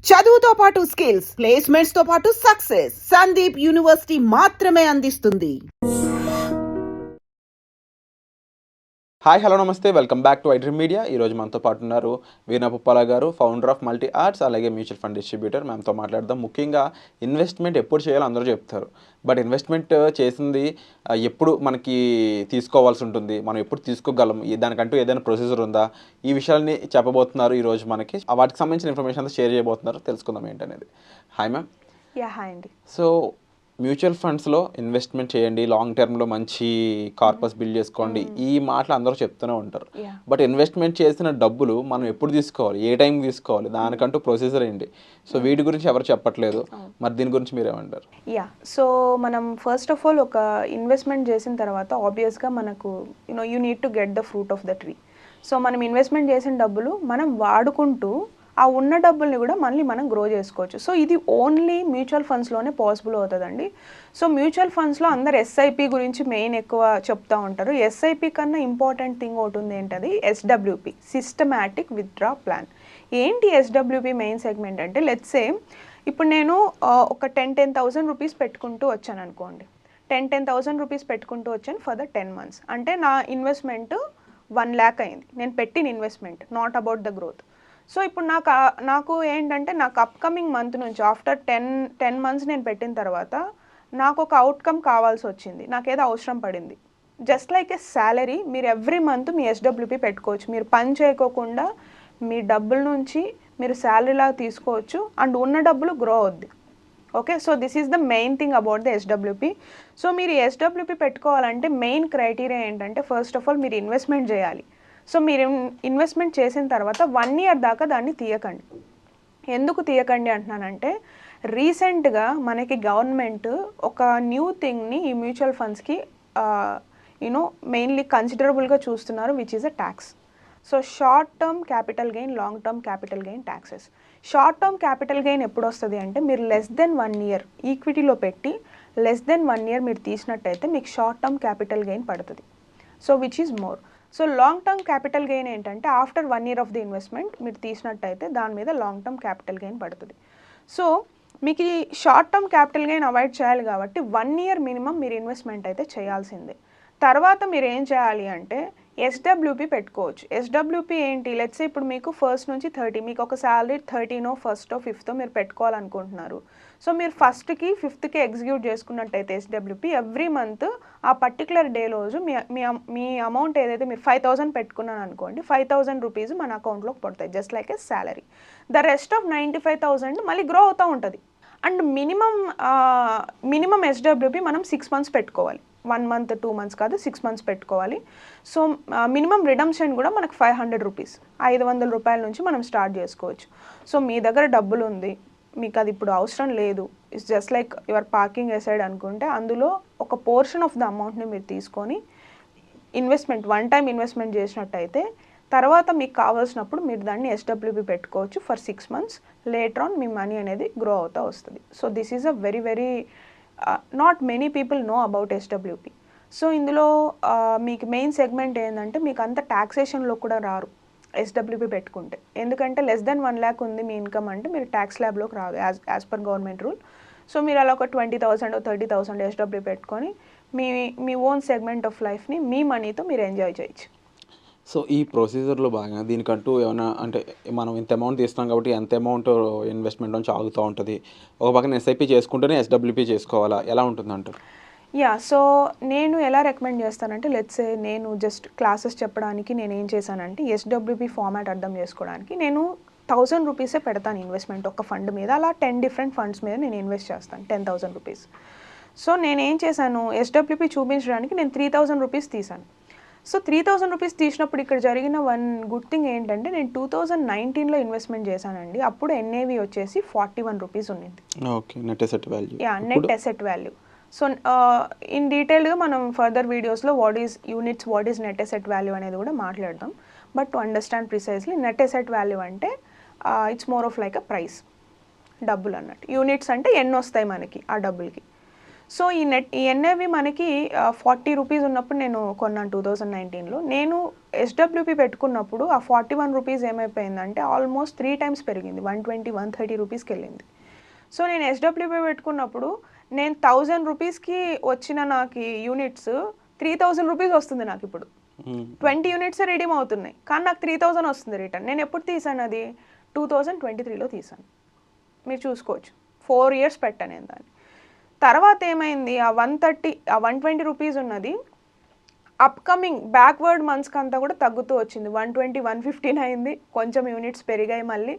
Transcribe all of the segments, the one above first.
చదువుతో పాటు skills, placements తో పాటు సక్సెస్ సందీప్ యూనివర్సిటీ మాత్రమే అందిస్తుంది. హాయ్ హలో నమస్తే, welcome back to iDream media. ఈరోజు మనతో పాటు ఉన్నారు వీణా పుప్పాల గారు, ఫౌండర్ ఆఫ్ మల్టీ ఆర్ట్స్, అలాగే మ్యూచువల్ ఫండ్ డిస్ట్రిబ్యూటర్. మ్యామ్తో మాట్లాడదాం. ముఖ్యంగా ఇన్వెస్ట్మెంట్ ఎప్పుడు చేయాలో అందరూ చెప్తారు, బట్ ఇన్వెస్ట్మెంట్ చేసింది ఎప్పుడు మనకి తీసుకోవాల్సి ఉంటుంది, మనం ఎప్పుడు తీసుకోగలం, దానికంటూ ఏదైనా ప్రొసీజర్ ఉందా, ఈ విషయాల్ని చెప్పబోతున్నారు ఈరోజు మనకి. వాటికి సంబంధించిన ఇన్ఫర్మేషన్ అంతా షేర్ చేయబోతున్నారు. తెలుసుకుందాం ఏంటనేది. Hi ma'am. హాయ్ అండి. సో మ్యూచువల్ ఫండ్స్లో ఇన్వెస్ట్మెంట్ చేయండి, లాంగ్ టర్మ్లో మంచి కార్పస్ బిల్డ్ చేసుకోండి, ఈ మాటలు అందరూ చెప్తూనే ఉంటారు. బట్ ఇన్వెస్ట్మెంట్ చేసిన డబ్బులు మనం ఎప్పుడు తీసుకోవాలి, ఏ టైం తీసుకోవాలి, దానికంటూ ప్రొసీజర్ ఏంటి? సో వీటి గురించి ఎవరు చెప్పట్లేదు. మరి దీని గురించి మీరేమంటారు? సో మనం ఫస్ట్ ఆఫ్ ఆల్ ఒక ఇన్వెస్ట్మెంట్ చేసిన తర్వాత ఆబ్వియస్గా మనకు you need to get the fruit of the tree. So మనం ఇన్వెస్ట్మెంట్ చేసిన డబ్బులు మనం వాడుకుంటూ ఆ ఉన్న డబ్బుల్ని కూడా మళ్ళీ మనం గ్రో చేసుకోవచ్చు. సో ఇది ఓన్లీ మ్యూచువల్ ఫండ్స్లోనే పాసిబుల్ అవుతుందండి. సో మ్యూచువల్ ఫండ్స్లో అందరు ఎస్ఐపి గురించి మెయిన్ ఎక్కువ చెప్తూ ఉంటారు. ఎస్ఐపి కన్నా ఇంపార్టెంట్ థింగ్ ఒకటి ఉంది, ఏంటది ఎస్డబ్ల్యూపి, సిస్టమాటిక్ విత్డ్రా ప్లాన్. ఏంటి ఎస్డబ్ల్యూపి మెయిన్ సెగ్మెంట్ అంటే, లెట్స్ సే ఇప్పుడు నేను ఒక 10,000 రూపీస్ పెట్టుకుంటూ వచ్చాను అనుకోండి. 10,000 రూపీస్ పెట్టుకుంటూ వచ్చాను ఫర్ ద 10 months. అంటే నా ఇన్వెస్ట్మెంట్ 1 lakh అయింది, నేను పెట్టిన investment, not about the growth. So ఇప్పుడు నాకు ఏంటంటే, నాకు అప్కమింగ్ మంత్ నుంచి ఆఫ్టర్ 10 months నేను పెట్టిన తర్వాత నాకు ఒక అవుట్కమ్ కావాల్సి వచ్చింది, నాకేదో అవసరం పడింది. జస్ట్ లైక్ ఏ శాలరీ, మీరు ఎవ్రీ మంత్ మీ ఎస్డబ్ల్యూపీ పెట్టుకోవచ్చు. మీరు పని చేయకోకుండా మీ డబ్బుల నుంచి మీరు శాలరీలా తీసుకోవచ్చు అండ్ ఉన్న డబ్బులు గ్రో అవుద్ది. Okay, so this is the main thing about the SWP. So మీరు ఎస్డబ్ల్యూపీ పెట్టుకోవాలంటే మెయిన్ క్రైటీరియా ఏంటంటే, ఫస్ట్ ఆఫ్ ఆల్ మీరు ఇన్వెస్ట్మెంట్ చేయాలి. సో మీరు ఇన్వెస్ట్మెంట్ చేసిన తర్వాత 1 year దాకా దాన్ని తీయకండి. ఎందుకు తీయకండి అంటున్నానంటే, రీసెంట్గా మనకి గవర్నమెంట్ ఒక న్యూ థింగ్ని ఈ మ్యూచువల్ ఫండ్స్కి మెయిన్లీ కన్సిడరబుల్గా చూస్తున్నారు, which is a tax. So short term capital gain, long term capital gain taxes. Short term capital gain ఎప్పుడు వస్తుంది అంటే, మీరు లెస్ దెన్ 1 year ఈక్విటీలో పెట్టి లెస్ దెన్ 1 year మీరు తీసినట్టయితే మీకు షార్ట్ టర్మ్ క్యాపిటల్ గెయిన్ పడుతుంది. So which is more. So long term capital gain ఏంటంటే, after 1 year of the investment మీరు తీసినట్టయితే దాని మీద లాంగ్ టర్మ్ క్యాపిటల్ గెయిన్ పడుతుంది. సో మీకు ఈ short term capital gain avoid చేయాలి కాబట్టి 1 year మినిమం మీరు ఇన్వెస్ట్మెంట్ అయితే చేయాల్సిందే. తర్వాత మీరు ఏం చేయాలి అంటే ఎస్డబ్ల్యూపీ పెట్టుకోవచ్చు. ఎస్డబ్ల్యూపీ ఏంటి, లెట్స్ ఇప్పుడు మీకు ఫస్ట్ నుంచి 30, మీకు ఒక శాలరీ 13 ఫస్ట్ 5th మీరు పెట్టుకోవాలనుకుంటున్నారు. సో మీరు 1st-కి 5th-కి ఎగ్జిక్యూట్ చేసుకున్నట్టయితే ఎస్డబ్ల్యూపీ ఎవ్రీ మంత్ ఆ పర్టికులర్ డే రోజు మీ అమౌంట్ ఏదైతే మీరు 5,000 పెట్టుకున్నాను అనుకోండి, 5,000 రూపీస్ మన అకౌంట్లోకి పడతాయి, just like A salary. The rest of 95,000 మళ్ళీ గ్రో అవుతూ ఉంటుంది. అండ్ మినిమం ఎస్డబ్ల్యూపీ మనం 6 months పెట్టుకోవాలి. 1 month 2 months కాదు, 6 months పెట్టుకోవాలి. సో మినిమం రిడమ్షన్ కూడా మనకు 500 రూపీస్, 500 రూపాయల నుంచి మనం స్టార్ట్ చేసుకోవచ్చు. సో మీ దగ్గర డబ్బులు ఉంది, మీకు అది ఇప్పుడు అవసరం లేదు, it's just like your parking aside అనుకుంటే, అందులో ఒక పోర్షన్ ఆఫ్ ద అమౌంట్ని మీరు తీసుకొని ఇన్వెస్ట్మెంట్ 1 time ఇన్వెస్ట్మెంట్ చేసినట్టయితే తర్వాత మీకు కావాల్సినప్పుడు మీరు దాన్ని ఎస్డబ్ల్యూపీ పెట్టుకోవచ్చు for 6 months. Later on me money అనేది గ్రో అవుతూ వస్తుంది. So this is a very not many people know about SWP. So ఇందులో మీకు మెయిన్ సెగ్మెంట్ ఏంటంటే, మీకు అంత ట్యాక్సేషన్లో కూడా రారు ఎస్డబ్ల్యూపీ పెట్టుకుంటే. ఎందుకంటే లెస్ దెన్ 1 lakh ఉంది మీ ఇన్కమ్ అంటే మీరు ట్యాక్స్ ల్యాబ్లోకి రాదు as per government rule. So మీరు అలా ఒక 20,000 30,000 ఎస్డబ్ల్యూ పెట్టుకొని మీ ఓన్ సెగ్మెంట్ ఆఫ్ లైఫ్ని మీ మనీతో మీరు ఎంజాయ్ చేయొచ్చు. సో ఈ ప్రొసీజర్లో భాగంగా దీనికంటూ ఏమైనా, అంటే మనం ఇంత అమౌంట్ తీస్తున్నాం కాబట్టి ఎంత అమౌంట్ ఇన్వెస్ట్మెంట్ నుంచి ఆగుతూ ఉంటుంది, ఒక పక్కన ఎస్ఐపి చేసుకుంటేనే ఎస్డబ్ల్యూపీ చేసుకోవాలా, ఎలా ఉంటుందంటారు? సో నేను ఎలా రికమెండ్ చేస్తానంటే, లెట్స్ సే నేను జస్ట్ క్లాసెస్ చెప్పడానికి నేను ఏం చేశానంటే, ఎస్డబ్ల్యూపీ ఫార్మాట్ అర్థం చేసుకోవడానికి నేను 1,000 రూపీసే పెడతాను ఇన్వెస్ట్మెంట్ ఒక ఫండ్ మీద. అలా 10 different ఫండ్స్ మీద నేను ఇన్వెస్ట్ చేస్తాను 10,000 రూపీస్. సో నేను ఏం చేశాను, ఎస్డబ్ల్యూపీ చూపించడానికి నేను 3,000 రూపీస్ తీశాను. సో 3,000 రూపీస్ తీసినప్పుడు ఇక్కడ జరిగిన వన్ గుడ్ థింగ్ ఏంటంటే, నేను 2019లో ఇన్వెస్ట్మెంట్ చేశానండి. అప్పుడు ఎన్ఏవి వచ్చేసి 41 రూపీస్ ఉన్నింది. Okay, net asset value. Net asset value. So in డీటెయిల్గా మనం ఫర్దర్ వీడియోస్లో what is units, what is net asset value అనేది కూడా మాట్లాడదాం. But to understand precisely, net asset value అంటే it's more of like a price, డబ్బులు అన్నట్టు. Units అంటే ఎన్ని వస్తాయి మనకి ఆ డబ్బులకి. సో ఈ ఎన్ఏవి మనకి 40 రూపీస్ ఉన్నప్పుడు నేను కొన్నాను 2019లో. నేను ఎస్డబ్ల్యూపీ పెట్టుకున్నప్పుడు ఆ 41 రూపీస్ ఏమైపోయిందంటే ఆల్మోస్ట్ 3 టైమ్స్ పెరిగింది, 120, 130 రూపీస్కి వెళ్ళింది. సో నేను ఎస్డబ్ల్యూపీ పెట్టుకున్నప్పుడు నేను 1000 రూపీస్కి వచ్చిన నాకు యూనిట్స్ 3000 రూపీస్ వస్తుంది నాకు ఇప్పుడు. 20 యూనిట్స్ రిడీమ్ అవుతున్నాయి కానీ నాకు 3000 వస్తుంది రిటర్న్. నేను ఎప్పుడు తీసాను అది 2023లో తీసాను, మీరు చూసుకోవచ్చు. 4 ఇయర్స్ పెట్టాను నేను దాన్ని. తర్వాత ఏమైంది, ఆ 130 ఆ 120 రూపీస్ ఉన్నది అప్కమింగ్ బ్యాక్వర్డ్ మంత్స్కి అంతా కూడా తగ్గుతూ వచ్చింది. 120, 115 అయింది, కొంచెం యూనిట్స్ పెరిగాయి మళ్ళీ.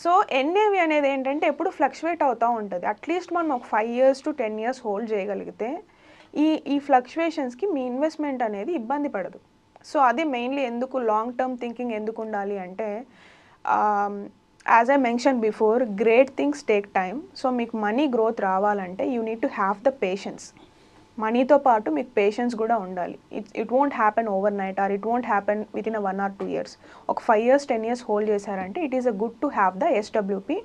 సో ఎన్ఏవి అనేది ఏంటంటే ఎప్పుడు ఫ్లక్చువేట్ అవుతూ ఉంటుంది. అట్లీస్ట్ మనం ఒక 5 years to 10 years హోల్డ్ చేయగలిగితే ఈ ఫ్లక్చువేషన్స్కి మీ ఇన్వెస్ట్మెంట్ అనేది ఇబ్బంది పడదు. సో అది మెయిన్లీ ఎందుకు లాంగ్ టర్మ్ థింకింగ్ ఎందుకు ఉండాలి అంటే, as I mention before, great things take time. So మీకు మనీ గ్రోత్ రావాలంటే you need to have the patience. మనీతో పాటు మీకు పేషెన్స్ కూడా ఉండాలి. It won't happen overnight or it won't happen within 1 or 2 years. ఒక 5 years 10 years hold చేశారంటే it is a good to have the SWP.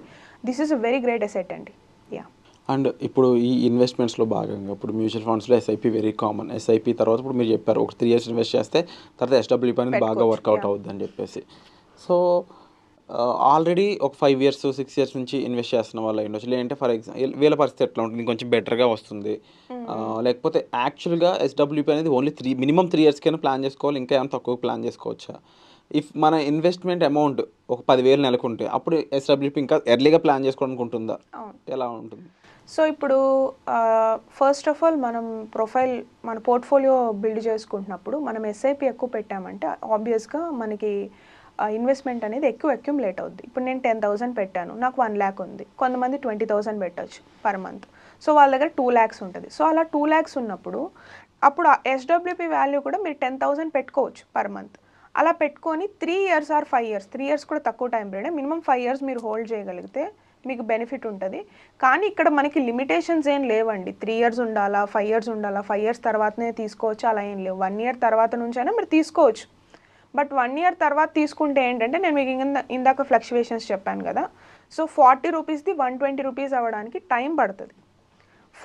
This is a very great asset అండి. Yeah. And ఇప్పుడు ఈ ఇన్వెస్ట్మెంట్స్లో భాగంగా ఇప్పుడు mutual ఫండ్స్లో SIP very common. SIP తర్వాత ఇప్పుడు మీరు చెప్పారు ఒక 3 years ఇన్వెస్ట్ చేస్తే తర్వాత ఎస్డబ్ల్యూపీ అనేది బాగా వర్కౌట్ అవుద్ది అని చెప్పేసి. సో ఆల్రెడీ ఒక 5 years 6 years నుంచి ఇన్వెస్ట్ చేస్తున్న వాళ్ళు ఉండొచ్చు, లేదంటే ఫర్ ఎగ్జాంపుల్ వీళ్ళ పరిస్థితి ఎట్లా ఉంటుంది, కొంచెం బెటర్గా వస్తుంది, లేకపోతే యాక్చువల్గా ఎస్డబ్ల్యూపీ అనేది ఓన్లీ మినిమం 3 yearsకైనా ప్లాన్ చేసుకోవాలి, ఇంకా ఏమైనా తక్కువ ప్లాన్ చేసుకోవచ్చా? ఇఫ్ మన ఇన్వెస్ట్మెంట్ అమౌంట్ ఒక 10,000 నెలకు ఉంటే అప్పుడు ఎస్డబ్ల్యూపీ ఇంకా ఎర్లీగా ప్లాన్ చేసుకోవడానికి ఉంటుందా, ఎలా ఉంటుంది? సో ఇప్పుడు ఫస్ట్ ఆఫ్ ఆల్ మనం మన పోర్ట్ఫోలియో బిల్డ్ చేసుకుంటున్నప్పుడు మనం ఎస్ఐపి ఎక్కువ పెట్టామంటే ఆబ్వియస్గా మనకి ఇన్వెస్ట్మెంట్ అనేది ఎక్కువ అక్యుములేట్ అవుద్ది. ఇప్పుడు నేను 10,000 పెట్టాను, నాకు 1 lakh ఉంది. కొంతమంది 20,000 పెట్టచ్చు పర్ మంత్. సో వాళ్ళ దగ్గర 2 lakhs ఉంటుంది. సో అలా 2 lakhs ఉన్నప్పుడు అప్పుడు ఎస్డబ్ల్యూపీ వాల్యూ కూడా మీరు 10,000 పెట్టుకోవచ్చు పర్ మంత్. అలా పెట్టుకొని 3 years or 5 years, 3 years కూడా తక్కువ టైం పీరియడ్, మినిమం 5 years మీరు హోల్డ్ చేయగలిగితే మీకు బెనిఫిట్ ఉంటుంది. కానీ ఇక్కడ మనకి లిమిటేషన్స్ ఏం లేవండి. 3 years ఉండాలా, 5 years ఉండాలా, 5 years తర్వాతనే తీసుకోవచ్చు అలా ఏం లేవు. 1 year తర్వాత నుంచైనా మీరు తీసుకోవచ్చు. బట్ 1 year తర్వాత తీసుకుంటే ఏంటంటే నేను మీకు ఇందాక ఫ్లక్చువేషన్స్ చెప్పాను కదా. సో 40 రూపీస్ది 120 రూపీస్ అవ్వడానికి టైం పడుతుంది.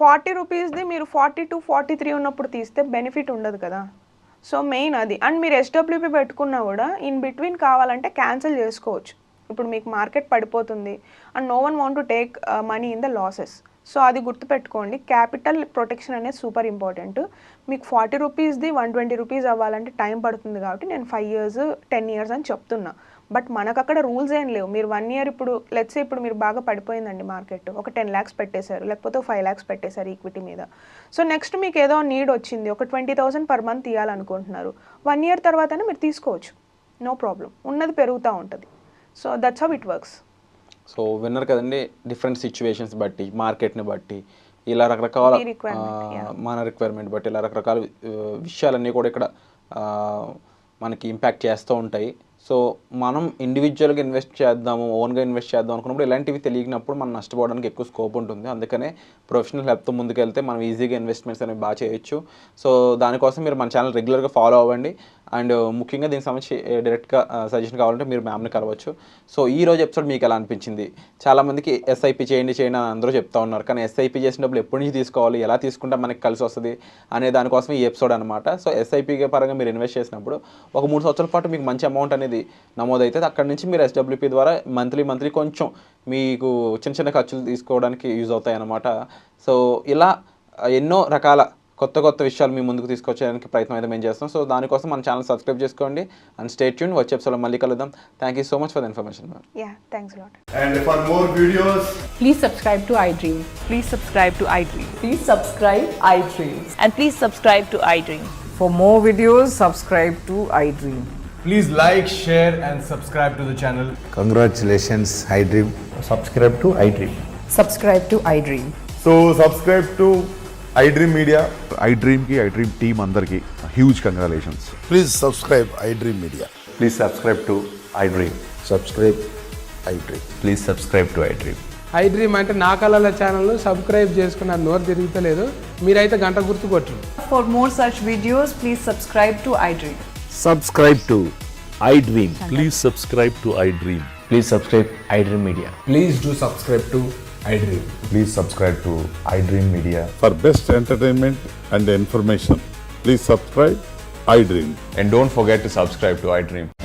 40 రూపీస్ది మీరు 42, 43 ఉన్నప్పుడు తీస్తే బెనిఫిట్ ఉండదు కదా. సో మెయిన్ అది. అండ్ మీరు ఎస్డబ్ల్యూపీ పెట్టుకున్నా కూడా ఇన్ బిట్వీన్ కావాలంటే క్యాన్సిల్ చేసుకోవచ్చు. ఇప్పుడు మీకు మార్కెట్ పడిపోతుంది and no one want to take money in the losses. So అది గుర్తుపెట్టుకోండి, క్యాపిటల్ ప్రొటెక్షన్ అనేది సూపర్ ఇంపార్టెంట్. మీకు 40 రూపీస్ది 120 రూపీస్ అవ్వాలంటే టైం పడుతుంది కాబట్టి నేను 5 years 10 years అని చెప్తున్నా. బట్ మనకు అక్కడ రూల్స్ ఏం లేవు. మీరు 1 year ఇప్పుడు లెట్స్ ఇప్పుడు మీరు బాగా పడిపోయిందండి మార్కెట్, ఒక 10 lakhs పెట్టేశారు, లేకపోతే 5 lakhs పెట్టేశారు ఈక్విటీ మీద. సో నెక్స్ట్ మీకు ఏదో నీడ్ వచ్చింది, ఒక 20,000 per month తీయాలనుకుంటున్నారు, 1 year తర్వాతనే మీరు తీసుకోవచ్చు, నో ప్రాబ్లం. ఉన్నది పెరుగుతూ ఉంటుంది. So that's how it works. So winner కదండి, డిఫరెంట్ సిచ్యువేషన్స్ బట్టి, మార్కెట్ని బట్టి, ఇలా రకరకాల మన రిక్వైర్మెంట్ బట్టి ఇలా రకరకాల విషయాలన్నీ కూడా ఇక్కడ మనకి ఇంపాక్ట్ చేస్తూ ఉంటాయి. సో మనం ఇండివిజువల్గా ఇన్వెస్ట్ చేద్దాము, ఓన్గా ఇన్వెస్ట్ చేద్దాం అనుకున్నప్పుడు ఇలాంటివి తెలియనప్పుడు మనం నష్టపోవడానికి ఎక్కువ స్కోప్ ఉంటుంది. అందుకనే ప్రొఫెషనల్ హెల్ప్తో ముందుకెళ్తే మనం ఈజీగా ఇన్వెస్ట్మెంట్స్ అనేవి బాగా చేయొచ్చు. సో దానికోసం మీరు మన ఛానల్ రెగ్యులర్గా ఫాలో అవ్వండి. అండ్ ముఖ్యంగా దీనికి సంబంధించి డైరెక్ట్గా సజెషన్ కావాలంటే మీరు మ్యామ్ని కలవచ్చు. సో ఈ రోజు ఎపిసోడ్ మీకు ఎలా అనిపించింది? చాలామందికి ఎస్ఐపి చేయండి అని అందరూ చెప్తా ఉన్నారు, కానీ ఎస్ఐపి చేసినప్పుడు ఎప్పటి నుంచి తీసుకోవాలి, ఎలా తీసుకుంటే మనకి కలిసి వస్తుంది అనే దానికోసం ఈ ఎపిసోడ్ అనమాట. సో ఎస్ఐపి పరంగా మీరు ఇన్వెస్ట్ చేసినప్పుడు ఒక 3 సంవత్సరాల పాటు మీకు మంచి అమౌంట్ అనేది నమోదైతే అక్కడ నుంచి మీరు ఎస్డబ్ల్యూపీ ద్వారా మంత్లీ కొంచెం మీకు చిన్న ఖర్చులు తీసుకోవడానికి యూజ్ అవుతాయి అన్నమాట. సో ఇలా ఎన్నో రకాల కొత్త విషయాలు మీ ముందుకు తీసుకొచ్చడానికి ప్రయత్నం అయితే మేము చేస్తాం. సో దానికోసం మన ఛానల్ సబ్స్క్రైబ్ చేసుకోండి అండ్ స్టే ట్యూన్. వచ్చే ఎపిసోడ్లో మళ్ళీ కలుద్దాం. Thank you so much for the information. Yeah, thanks a lot. And for more videos, Please subscribe to iDream. Please subscribe to iDream. Please subscribe iDream. And please subscribe to iDream. For more videos, subscribe to iDream. please like, share and subscribe to the channel. Congratulations, iDream. Subscribe to iDream. Subscribe to iDream. So subscribe to iDream Media. iDream की iDream team अंदर की huge congratulations. Please subscribe iDream Media. Please subscribe to iDream. Subscribe iDream. Please subscribe to iDream. iDream అంటే నా కళల channel subscribe చేసుకున్న నోరు తిరుగుతలేదు, మీరైతే గంట గుర్తు కొట్టండి. For more such videos, please subscribe to iDream. Subscribe to iDream. Please subscribe to iDream. Please subscribe iDream Media. Please do subscribe to iDream. Please subscribe to iDream Media. For best entertainment and information, please subscribe iDream. And don't forget to subscribe to iDream.